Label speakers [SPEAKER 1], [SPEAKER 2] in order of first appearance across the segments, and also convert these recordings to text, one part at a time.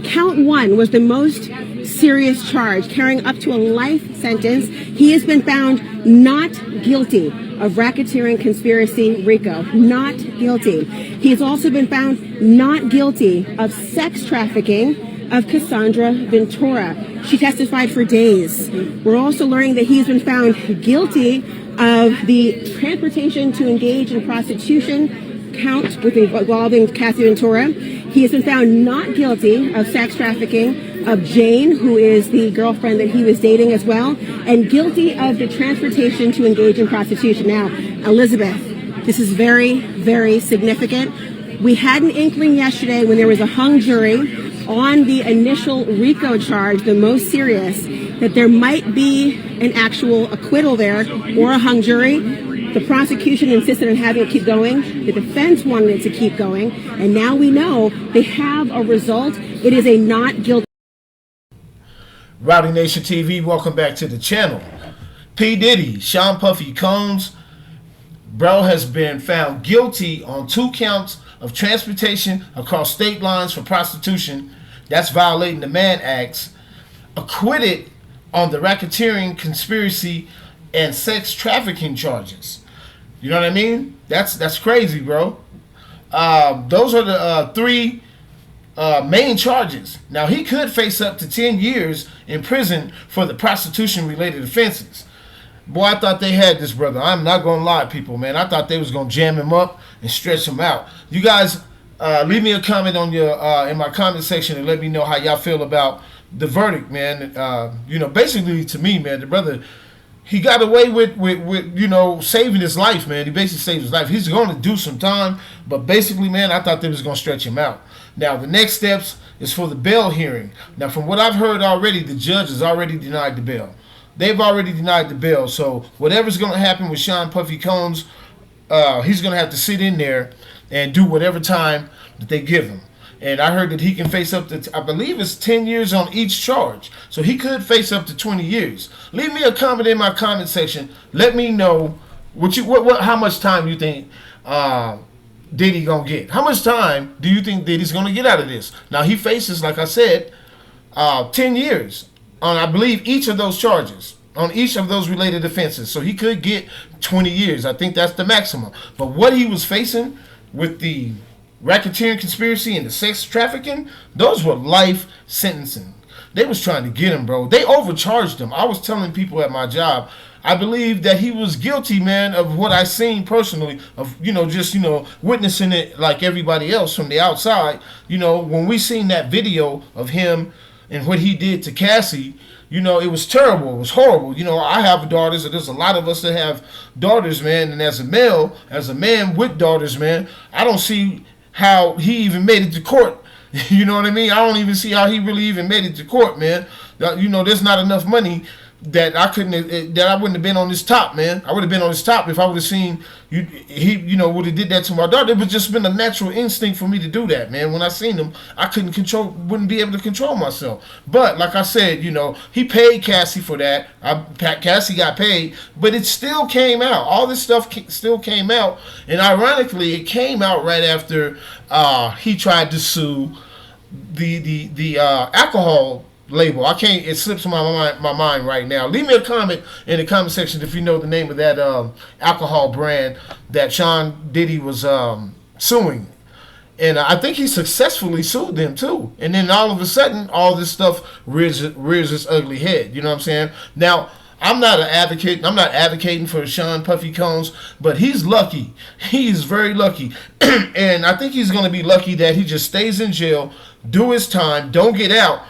[SPEAKER 1] count one was the most serious charge, carrying up to a life sentence. He has been found not guilty of racketeering conspiracy, RICO. Not guilty. He has also been found not guilty of sex trafficking of Cassandra Ventura. She testified for days. We're also learning that he's been found guilty of the transportation to engage in prostitution count involving Cassie Ventura. He has been found not guilty of sex trafficking of Jane, who is the girlfriend that he was dating as well, and guilty of the transportation to engage in prostitution. Now, Elizabeth, this is very, very significant. We had an inkling yesterday when there was a hung jury on the initial RICO charge, the most serious, that there might be an actual acquittal there or a hung jury. The prosecution insisted on having it keep going. The defense wanted it to keep going. And now we know they have a result. It is a not guilty.
[SPEAKER 2] Rowdy Nation TV, welcome back to the channel. P. Diddy, Sean Puffy Combs, bro has been found guilty on 2 counts of transportation across state lines for prostitution. That's violating the Mann Acts. Acquitted on the racketeering, conspiracy, and sex trafficking charges. You know what I mean? That's crazy, bro. Those are the 3 main charges. Now, he could face up to 10 years in prison for the prostitution-related offenses. Boy, I thought they had this brother. I'm not going to lie, people, man. I thought they was going to jam him up and stretch him out. You guys, leave me a comment on your in my comment section and let me know how y'all feel about the verdict, man. You know, basically, to me, man, the brother, he got away with you know, saving his life, man. He basically saved his life. He's going to do some time, but basically, man, I thought they was going to stretch him out. Now, the next steps is for the bail hearing. Now, from what I've heard already, the judge has already denied the bail. They've already denied the bail. So whatever's going to happen with Sean Puffy Combs, he's going to have to sit in there and do whatever time that they give him. And I heard that he can face up to, I believe it's 10 years on each charge. So he could face up to 20 years. Leave me a comment in my comment section. Let me know how much time you think Diddy gonna get. How much time do you think Diddy's gonna get out of this? Now, he faces, like I said, 10 years on, I believe, each of those charges, on each of those related offenses. So he could get 20 years. I think that's the maximum. But what he was facing with the racketeering conspiracy and the sex trafficking, those were life sentencing. They was trying to get him, bro. They overcharged him. I was telling people at my job, I believe that he was guilty, man, of what I seen personally, of, you know, just, you know, witnessing it like everybody else from the outside. You know, when we seen that video of him and what he did to Cassie, you know, it was terrible. It was horrible. You know, I have daughters, and there's a lot of us that have daughters, man. And as a male, as a man with daughters, man, I don't see how he even made it to court. You know what I mean? I don't even see how he really even made it to court, man. You know, there's not enough money that I couldn't, that I wouldn't have been on this top, man. I would have been on this top if I would have seen he, you know, would have did that to my daughter. It would just been a natural instinct for me to do that, man. When I seen him, I wouldn't be able to control myself. But like I said, you know, he paid Cassie for that. Cassie got paid, but it still came out. All this stuff still came out, and ironically, it came out right after he tried to sue the alcohol label. I can't, it slips my mind right now. Leave me a comment in the comment section if you know the name of that alcohol brand that Sean Diddy was suing. And I think he successfully sued them too. And then all of a sudden, all this stuff rears its ugly head. You know what I'm saying? Now, I'm not an advocate. I'm not advocating for Sean Puffy Combs, but he's lucky. He's very lucky. And I think he's going to be lucky that he just stays in jail, do his time, don't get out.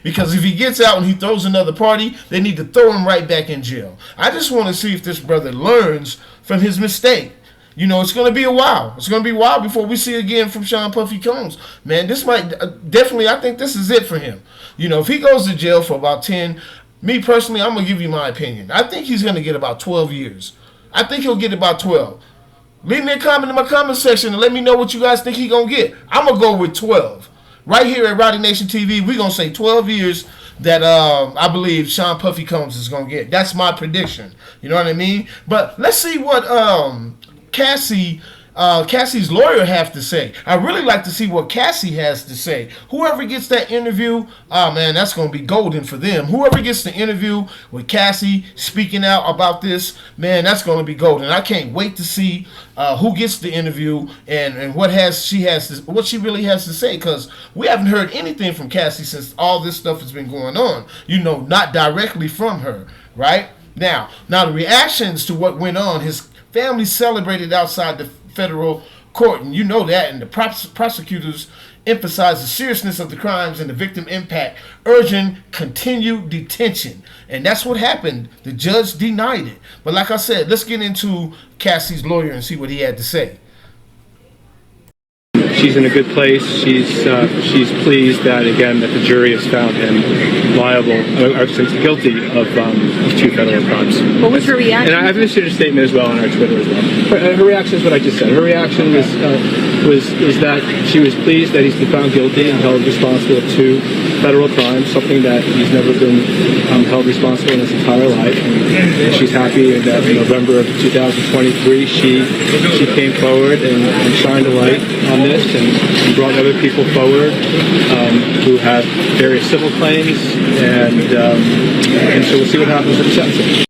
[SPEAKER 2] Because if he gets out and he throws another party, they need to throw him right back in jail. I just want to see if this brother learns from his mistake. You know, it's going to be a while. It's going to be a while before we see again from Sean Puffy Combs. Man, this might definitely, I think this is it for him. You know, if he goes to jail for about 10, me personally, I'm going to give you my opinion. I think he's going to get about 12 years. I think he'll get about 12. Leave me a comment in my comment section and let me know what you guys think he's going to get. I'm going to go with 12. Right here at Rowdy Nation TV, we're going to say 12 years that I believe Sean Puffy Combs is going to get. That's my prediction. You know what I mean? But let's see what Cassie Cassie's lawyer have to say. I really like to see what Cassie has to say. Whoever gets that interview, oh man, that's going to be golden for them. Whoever gets the interview with Cassie speaking out about this, man, that's going to be golden. I can't wait to see who gets the interview and what she really has to say, because we haven't heard anything from Cassie since all this stuff has been going on. You know, not directly from her, right? Now the reactions to what went on, his family celebrated outside the federal court, and you know that, and the prosecutors emphasized the seriousness of the crimes and the victim impact, urging continued detention. And that's what happened. The judge denied it. But like I said, let's get into Cassie's lawyer and see what he had to say.
[SPEAKER 3] She's in a good place. She's pleased that, again, that the jury has found him liable, or guilty of 2 federal crimes.
[SPEAKER 1] What was her reaction?
[SPEAKER 3] And I've issued a statement as well on our Twitter as well. Her reaction is what I just said. Her reaction was that she was pleased that he's been found guilty and held responsible of 2 federal crimes, something that he's never been held responsible in his entire life. And she's happy that in November of 2023 she came forward and shined a light on this and brought other people forward who have various civil claims, and so we'll see what happens with the sentencing.